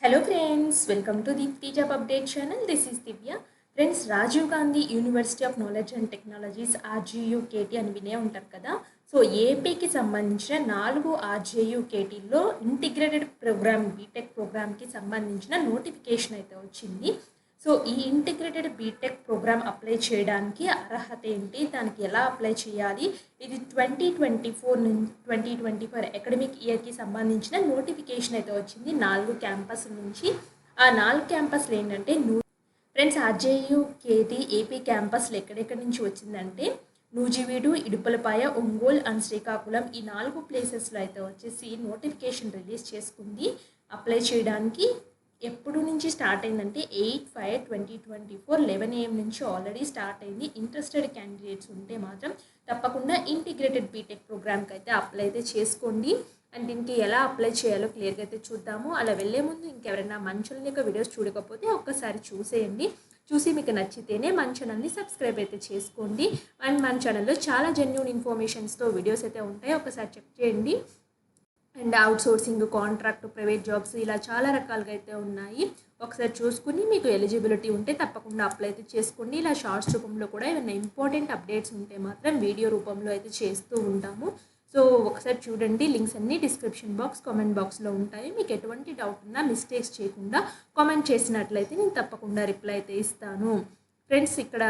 Hello friends, welcome to the Teach Up Update channel. This is Divya. Friends Rajiv Gandhi university of knowledge and technologies RGUKT అని వినే ఉంటారు కదా. So ఏపీకి సంబంధించిన 4 ఆర్జేయూకేటీల్లో integrated programme BTech ప్రోగ్రామ్కి సంబంధించిన నోటిఫికేషన్ అయితే వచ్చింది. సో ఈ ఇంటిగ్రేటెడ్ బీటెక్ ప్రోగ్రామ్ అప్లై చేయడానికి అర్హత ఏంటి, దానికి ఎలా అప్లై చేయాలి, ఇది 2024 నుంచి 2024 అకాడమిక్ ఇయర్కి సంబంధించిన నోటిఫికేషన్ అయితే వచ్చింది 4 క్యాంపస్ నుంచి. ఆ 4 క్యాంపస్లు ఏంటంటే ఫ్రెండ్స్ ఆర్జేయూకేటీ ఏపీ క్యాంపస్లో ఎక్కడెక్కడి నుంచి వచ్చిందంటే నూజివీడు, ఇడుపులపాయ, ఒంగోలు అండ్ శ్రీకాకుళం ఈ 4 ప్లేసెస్లో అయితే వచ్చేసి నోటిఫికేషన్ రిలీజ్ చేసుకుంది. అప్లై చేయడానికి ఎప్పుడు నుంచి స్టార్ట్ అయిందంటే 8/5/2024 11 AM నుంచి ఆల్రెడీ స్టార్ట్ అయింది. ఇంట్రెస్టెడ్ క్యాండిడేట్స్ ఉంటే మాత్రం తప్పకుండా ఇంటిగ్రేటెడ్ బీటెక్ ప్రోగ్రామ్కి అయితే అప్లై అయితే చేసుకోండి. అండ్ దీనికి ఎలా అప్లై చేయాలో క్లియర్గా అయితే చూద్దాము. అలా వెళ్ళే ముందు ఇంకెవరైనా మన ఛానల్ యొక్క వీడియోస్ చూడకపోతే ఒక్కసారి చూసేయండి. చూసి మీకు నచ్చితేనే మన ఛానల్ని సబ్స్క్రైబ్ అయితే చేసుకోండి. అండ్ మన ఛానల్లో చాలా జెన్యూన్ ఇన్ఫర్మేషన్స్తో వీడియోస్ అయితే ఉంటాయి, ఒకసారి చెక్ చేయండి. And outsourcing, contract, private jobs ఇలా చాలా రకాలుగా అయితే ఉన్నాయి. ఒకసారి చూసుకుని మీకు ఎలిజిబిలిటీ ఉంటే తప్పకుండా అప్లై అయితే చేసుకోండి. ఇలా షార్ట్స్ రూపంలో కూడా ఏమైనా ఇంపార్టెంట్ అప్డేట్స్ ఉంటే మాత్రం వీడియో రూపంలో అయితే చేస్తూ ఉంటాము. సో ఒకసారి చూడండి, లింక్స్ అన్నీ డిస్క్రిప్షన్ బాక్స్, కామెంట్ బాక్స్లో ఉంటాయి. మీకు ఎటువంటి డౌట్ ఉన్నా మిస్టేక్స్ చేయకుండా కామెంట్ చేసినట్లయితే నేను తప్పకుండా రిప్లై అయితే ఇస్తాను. ఫ్రెండ్స్ ఇక్కడ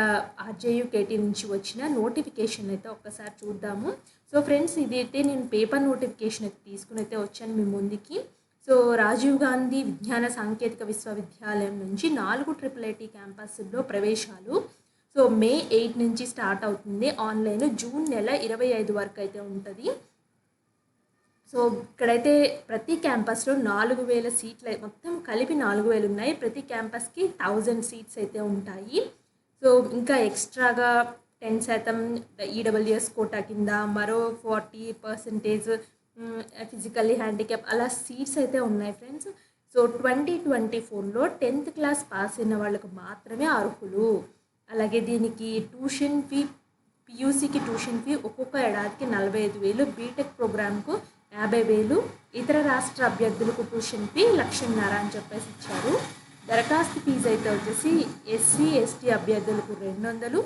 ఆర్జేయూకేటీ నుంచి వచ్చిన నోటిఫికేషన్ అయితే ఒక్కసారి చూద్దాము. సో ఫ్రెండ్స్ ఇదైతే నేను పేపర్ నోటిఫికేషన్ అయితే తీసుకుని అయితే వచ్చాను మీ ముందుకి. సో రాజీవ్ గాంధీ విజ్ఞాన సాంకేతిక విశ్వవిద్యాలయం నుంచి 4 IIIT క్యాంపస్లో ప్రవేశాలు. సో మే 8 నుంచి స్టార్ట్ అవుతుంది ఆన్లైన్, జూన్ నెల 25 వరకు అయితే ఉంటుంది. సో ఇక్కడైతే ప్రతి క్యాంపస్లో 4000 సీట్లు మొత్తం కలిపి 4000 ఉన్నాయి. ప్రతి క్యాంపస్కి 1000 సీట్స్ అయితే ఉంటాయి. సో ఇంకా ఎక్స్ట్రాగా 10% ఈడబ్ల్యూఎస్ కోటా కింద మరో 40% ఫిజికల్లీ హ్యాండిక్యాప్ అలా సీట్స్ అయితే ఉన్నాయి ఫ్రెండ్స్. సో 2024లో 10th క్లాస్ పాస్ అయిన వాళ్ళకు మాత్రమే అర్హులు. అలాగే దీనికి ట్యూషన్ ఫీ, పియూసీకి ట్యూషన్ ఫీ ఒక్కొక్క ఏడాదికి 45,000, బీటెక్ ప్రోగ్రామ్కు 50,000, ఇతర రాష్ట్ర అభ్యర్థులకు ట్యూషన్ ఫీ 1,50,000 అని చెప్పేసి ఇచ్చారు. దరఖాస్తు ఫీజు అయితే వచ్చేసి ఎస్సీ ఎస్టీ అభ్యర్థులకు 200,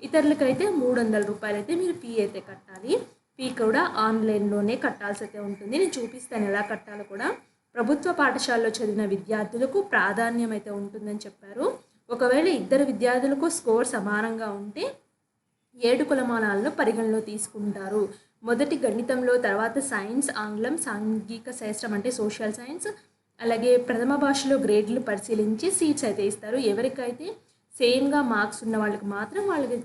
ఇతరులకైతే 300 రూపాయలు అయితే మీరు ఫీ అయితే కట్టాలి. ఫీ కూడా ఆన్లైన్లోనే కట్టాల్సి అయితే ఉంటుంది. నేను చూపిస్తాను ఎలా కట్టాలో కూడా. ప్రభుత్వ పాఠశాలలో చదివిన విద్యార్థులకు ప్రాధాన్యం అయితే ఉంటుందని చెప్పారు. ఒకవేళ ఇద్దరు విద్యార్థులకు స్కోర్ సమానంగా ఉంటే 7 కులమానాలను పరిగణలో తీసుకుంటారు. మొదటి గణితంలో, తర్వాత సైన్స్, ఆంగ్లం, సాంఘిక శాస్త్రం అంటే సోషల్ సైన్స్, అలాగే ప్రథమ భాషలో గ్రేడ్లు పరిశీలించి సీట్స్ అయితే ఇస్తారు. ఎవరికైతే సేమ్గా మార్క్స్ ఉన్న వాళ్ళకి మాత్రం వాళ్ళకి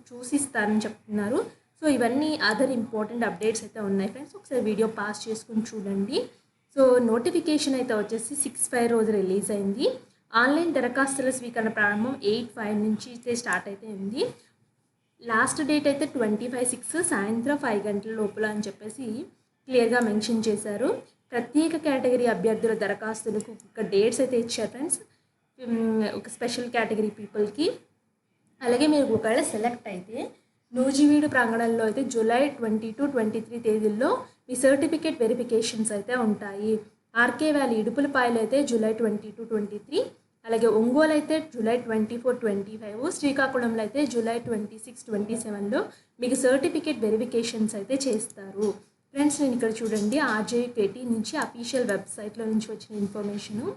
చూసిస్తారని చెప్తున్నారు. సో ఇవన్నీ అదర్ ఇంపార్టెంట్ అప్డేట్స్ అయితే ఉన్నాయి ఫ్రెండ్స్. ఒకసారి వీడియో పాస్ చేసుకుని చూడండి. సో నోటిఫికేషన్ అయితే వచ్చేసి 6/5 రోజు రిలీజ్ అయింది. ఆన్లైన్ దరఖాస్తుల స్వీకరణ ప్రారంభం 8/5 నుంచి అయితే స్టార్ట్ అయితే ఉంది. లాస్ట్ డేట్ అయితే 25/6 సాయంత్రం 5 గంటల లోపల అని చెప్పేసి క్లియర్గా మెన్షన్ చేశారు. ప్రత్యేక కేటగిరీ అభ్యర్థుల దరఖాస్తులకు ఒక డేట్స్ అయితే ఇచ్చారు ఫ్రెండ్స్, ఒక స్పెషల్ కేటగిరీ పీపుల్కి. అలాగే మీరు ఒకవేళ సెలెక్ట్ అయితే నూజివీడు ప్రాంగణంలో అయితే జూలై 22-23 తేదీల్లో మీ సర్టిఫికేట్ వెరిఫికేషన్స్ అయితే ఉంటాయి. ఆర్కే వ్యాలీ ఇడుపులపాయలు అయితే జూలై 22-23, అలాగే ఒంగోలు అయితే జూలై 24-25, శ్రీకాకుళంలో అయితే జూలై 26-27లో మీకు సర్టిఫికేట్ వెరిఫికేషన్స్ అయితే చేస్తారు. ఫ్రెండ్స్ నేను ఇక్కడ చూడండి, ఆర్జేయూకేటీ నుంచి అఫీషియల్ వెబ్సైట్లో నుంచి వచ్చిన ఇన్ఫర్మేషను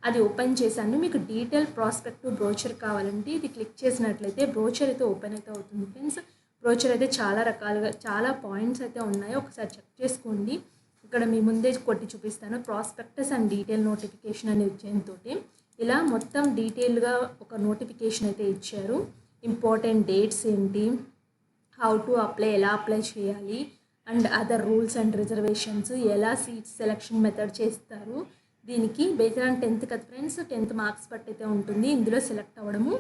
అది ఓపెన్ చేశాను. మీకు డీటెయిల్ ప్రాస్పెక్ట్ బ్రోచర్ కావాలంటే ఇది క్లిక్ చేసినట్లయితే బ్రోచర్ అయితే ఓపెన్ అయితే అవుతుంది ఫ్రెండ్స్. బ్రోచర్ అయితే చాలా రకాలుగా చాలా పాయింట్స్ అయితే ఉన్నాయి, ఒకసారి చెక్ చేసుకోండి. ఇక్కడ మీ ముందే కొట్టి చూపిస్తాను. ప్రాస్పెక్టస్ అండ్ డీటెయిల్ నోటిఫికేషన్ అనే విషయంతో ఇలా మొత్తం డీటెయిల్గా ఒక నోటిఫికేషన్ అయితే ఇచ్చారు. ఇంపార్టెంట్ డేట్స్ ఏంటి, హౌ టు అప్లై, ఎలా అప్లై చేయాలి, and other rules and reservations, ఎలా సీట్స్ సెలెక్షన్ మెథడ్ చేస్తారు, దీనికి బేస్డ్ ఆన్ 10th కదా ఫ్రెండ్స్, 10th మార్క్స్ బట్టి అయితే ఉంటుంది ఇందులో సెలెక్ట్ అవ్వడము.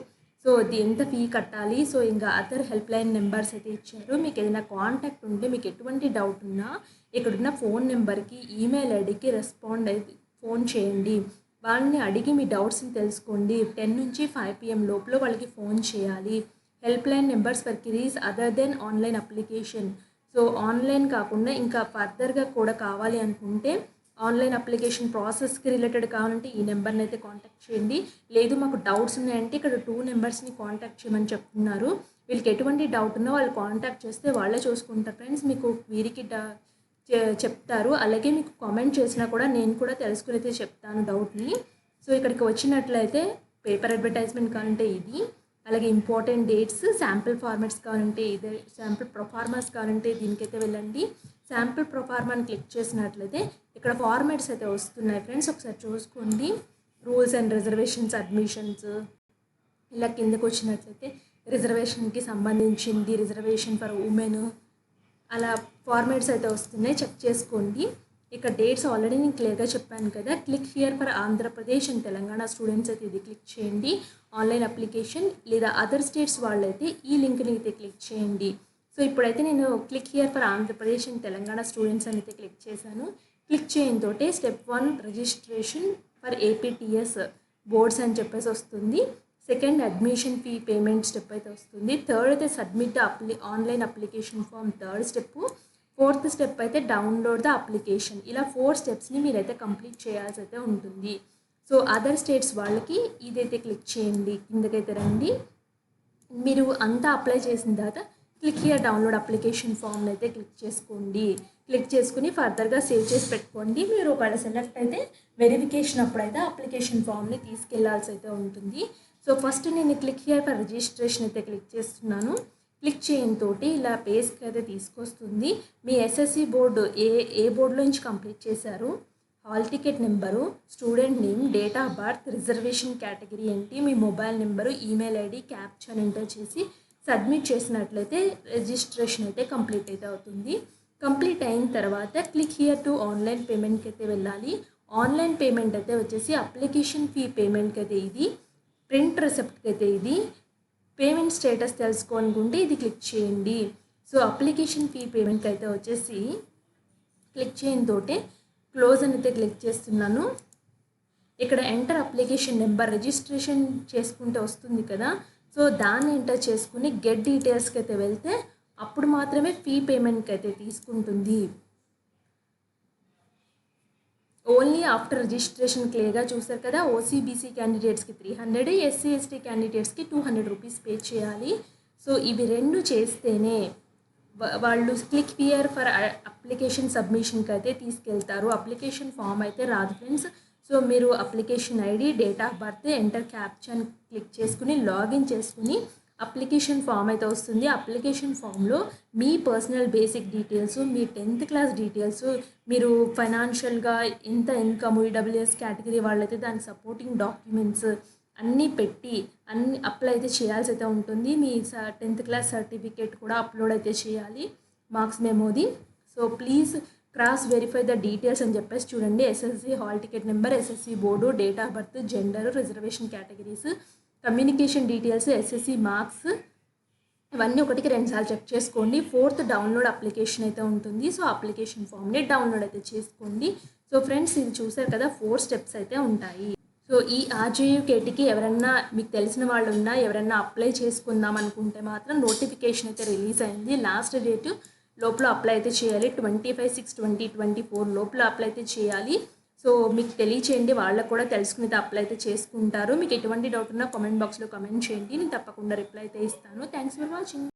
సో అది ఎంత ఫీ కట్టాలి, సో ఇంకా అదర్ హెల్ప్ లైన్ నెంబర్స్ అయితే ఇచ్చారు. మీకు ఏదైనా కాంటాక్ట్ ఉంటే, మీకు ఎటువంటి డౌట్ ఉన్నా ఇక్కడున్న ఫోన్ నెంబర్కి, ఈమెయిల్ ఐడికి రెస్పాండ్ అయితే ఫోన్ చేయండి. వాళ్ళని అడిగి మీ డౌట్స్ని తెలుసుకోండి. 10 నుంచి 5 PM లోపల వాళ్ళకి ఫోన్ చేయాలి. Help line numbers for queries other than online application. So online కాకుండా ఇంకా ఫర్దర్గా కూడా కావాలి అనుకుంటే ఆన్లైన్ అప్లికేషన్ ప్రాసెస్కి రిలేటెడ్ కావాలంటే ఈ నెంబర్ని అయితే కాంటాక్ట్ చేయండి. లేదు మాకు డౌట్స్ ఉన్నాయంటే ఇక్కడ 2 నెంబర్స్ని కాంటాక్ట్ చేయమని చెప్తున్నారు. వీళ్ళకి ఎటువంటి డౌట్ ఉన్నా వాళ్ళు కాంటాక్ట్ చేస్తే వాళ్ళే చూసుకుంటారు ఫ్రెండ్స్. మీకు వీరికి చెప్తారు. అలాగే మీకు కామెంట్ చేసినా కూడా నేను కూడా తెలుసుకుని అయితే చెప్తాను డౌట్ని. సో ఇక్కడికి వచ్చినట్లయితే పేపర్ అడ్వర్టైజ్మెంట్ కావాలంటే ఇది, అలాగే ఇంపార్టెంట్ డేట్స్, శాంపిల్ ఫార్మాట్స్ కావాలంటే ఇదే, శాంపిల్ ప్రొఫార్మాస్ కావాలంటే దీనికైతే వెళ్ళండి. శాంపిల్ ప్రొఫార్మాని క్లిక్ చేసినట్లయితే ఇక్కడ ఫార్మాట్స్ అయితే వస్తున్నాయి ఫ్రెండ్స్, ఒకసారి చూసుకోండి. రూల్స్ అండ్ రిజర్వేషన్స్, అడ్మిషన్స్, ఇలా కిందకు వచ్చినట్లయితే రిజర్వేషన్కి సంబంధించింది, రిజర్వేషన్ ఫర్ ఉమెన్, అలా ఫార్మాట్స్ అయితే వస్తున్నాయి, చెక్ చేసుకోండి. ఇక్కడ డేట్స్ ఆల్రెడీ నేను క్లియర్గా చెప్పాను కదా. Click here for Andhra Pradesh and Telangana students అయితే ఇది క్లిక్ చేయండి. ఆన్లైన్ అప్లికేషన్ లేదా అదర్ స్టేట్స్ వాళ్ళైతే ఈ లింక్ని అయితే క్లిక్ చేయండి. సో ఇప్పుడైతే నేను click here for Andhra Pradesh and Telangana students అని అయితే క్లిక్ చేశాను. క్లిక్ చేయడంతో step 1 registration for APTS boards అని చెప్పేసి వస్తుంది. Second admission fee payment step అయితే వస్తుంది. థర్డ్ అయితే submit the online application form, third step. Fourth step అయితే డౌన్లోడ్ ద అప్లికేషన్. ఇలా 4 స్టెప్స్ని మీరైతే కంప్లీట్ చేయాల్సి అయితే ఉంటుంది. సో అదర్ స్టేట్స్ వాళ్ళకి ఇదైతే క్లిక్ చేయండి, కిందకైతే రండి. మీరు అంతా అప్లై చేసిన తర్వాత క్లిక్ హియర్ డౌన్లోడ్ అప్లికేషన్ ఫామ్ని అయితే క్లిక్ చేసుకోండి. క్లిక్ చేసుకుని ఫర్దర్గా సేవ్ చేసి పెట్టుకోండి. మీరు ఒకవేళ సెలెక్ట్ అయితే వెరిఫికేషన్ అప్పుడైతే అప్లికేషన్ ఫామ్ని తీసుకెళ్లాల్సి అయితే ఉంటుంది. సో ఫస్ట్ నేను క్లిక్ హియర్ ఫర్ రిజిస్ట్రేషన్ అయితే క్లిక్ చేస్తున్నాను. క్లిక్ చేయడంతో ఇలా పేజ్కి అయితే తీసుకొస్తుంది. మీ ఎస్ఎస్సి బోర్డు ఏ బోర్డులో నుంచి కంప్లీట్ చేశారు, hall ticket number, student name, date of birth, reservation category ఏంటి, మీ mobile number, email ID, captcha enter చేసి సబ్మిట్ చేసినట్లయితే రిజిస్ట్రేషన్ అయితే కంప్లీట్ అయితే అవుతుంది. కంప్లీట్ అయిన తర్వాత క్లిక్ హియర్ టు ఆన్లైన్ పేమెంట్కి అయితే వెళ్ళాలి. ఆన్లైన్ పేమెంట్ అయితే వచ్చేసి అప్లికేషన్ ఫీ పేమెంట్కి అయితే ఇది, ప్రింట్ రిసిప్ట్కి అయితే ఇది, పేమెంట్ స్టేటస్ తెలుసుకోవాలనుకుంటే ఇది క్లిక్ చేయండి. సో అప్లికేషన్ ఫీ పేమెంట్కి అయితే వచ్చేసి క్లిక్ చేయడంతో క్లోజ్ అని అయితే క్లిక్ చేస్తున్నాను. ఇక్కడ ఎంటర్ అప్లికేషన్ నెంబర్ రిజిస్ట్రేషన్ చేసుకుంటే వస్తుంది కదా, సో దాన్ని ఎంటర్ చేసుకుని గెట్ డీటెయిల్స్కి అయితే వెళ్తే అప్పుడు మాత్రమే ఫీ పేమెంట్కి అయితే తీసుకుంటుంది. ఓన్లీ ఆఫ్టర్ రిజిస్ట్రేషన్ క్లియర్గా చూసారు కదా. ఓసీబీసీ క్యాండిడేట్స్కి 300, ఎస్సీ ఎస్టీ క్యాండిడేట్స్కి 200 రూపీస్ పే చేయాలి. సో ఇవి రెండు చేస్తేనే వాళ్ళు క్లిక్ హియర్ ఫర్ అప్లికేషన్ సబ్మిషన్కి అయితే తీసుకెళ్తారు. అప్లికేషన్ ఫామ్ అయితే రాదు ఫ్రెండ్స్. సో మీరు application ID, date of birth, enter capture click చేసుకుని లాగిన్ చేసుకుని అప్లికేషన్ ఫామ్ అయితే వస్తుంది. అప్లికేషన్ ఫామ్లో మీ పర్సనల్ బేసిక్ డీటెయిల్స్, మీ 10th క్లాస్ డీటెయిల్స్, మీరు ఫైనాన్షియల్గా ఎంత ఇన్కమ్, ఈడబ్ల్యూఎస్ కేటగిరీ వాళ్ళైతే దానికి సపోర్టింగ్ డాక్యుమెంట్స్ అన్నీ పెట్టి అన్ని అప్లై అయితే చేయాల్సి అయితే ఉంటుంది. మీ 10th క్లాస్ సర్టిఫికేట్ కూడా అప్లోడ్ అయితే చేయాలి, మార్క్స్ మెమోది. So please cross verify the details అని చెప్పేసి చూడండి. SSC hall ticket number, SSC board, date of birth, gender, reservation categories, communication details, SSC marks, ఇవన్నీ 1కి 2 సార్లు చెక్ చేసుకోండి. 4th డౌన్లోడ్ అప్లికేషన్ అయితే ఉంటుంది. సో అప్లికేషన్ ఫామ్ని డౌన్లోడ్ అయితే చేసుకోండి. సో ఫ్రెండ్స్ ఇది చూసారు కదా, 4 స్టెప్స్ అయితే ఉంటాయి. సో ఈ ఆర్జేయుకేటీకి ఎవరన్నా మీకు తెలిసిన వాళ్ళు ఉన్నా, ఎవరన్నా అప్లై చేసుకుందాం అనుకుంటే మాత్రం నోటిఫికేషన్ అయితే రిలీజ్ అయింది. లాస్ట్ డేట్ లోపల అప్లై అయితే చేయాలి. 25/6/2024 లోపల అప్లై అయితే చేయాలి. సో మీకు తెలియచేయండి, వాళ్ళకు కూడా తెలుసుకుని అప్లై అయితే చేసుకుంటారు. మీకు ఎటువంటి డౌట్ ఉన్నా కామెంట్ బాక్స్లో కామెంట్ చేయండి, నేను తప్పకుండా రిప్లై అయితే ఇస్తాను. Thanks for watching.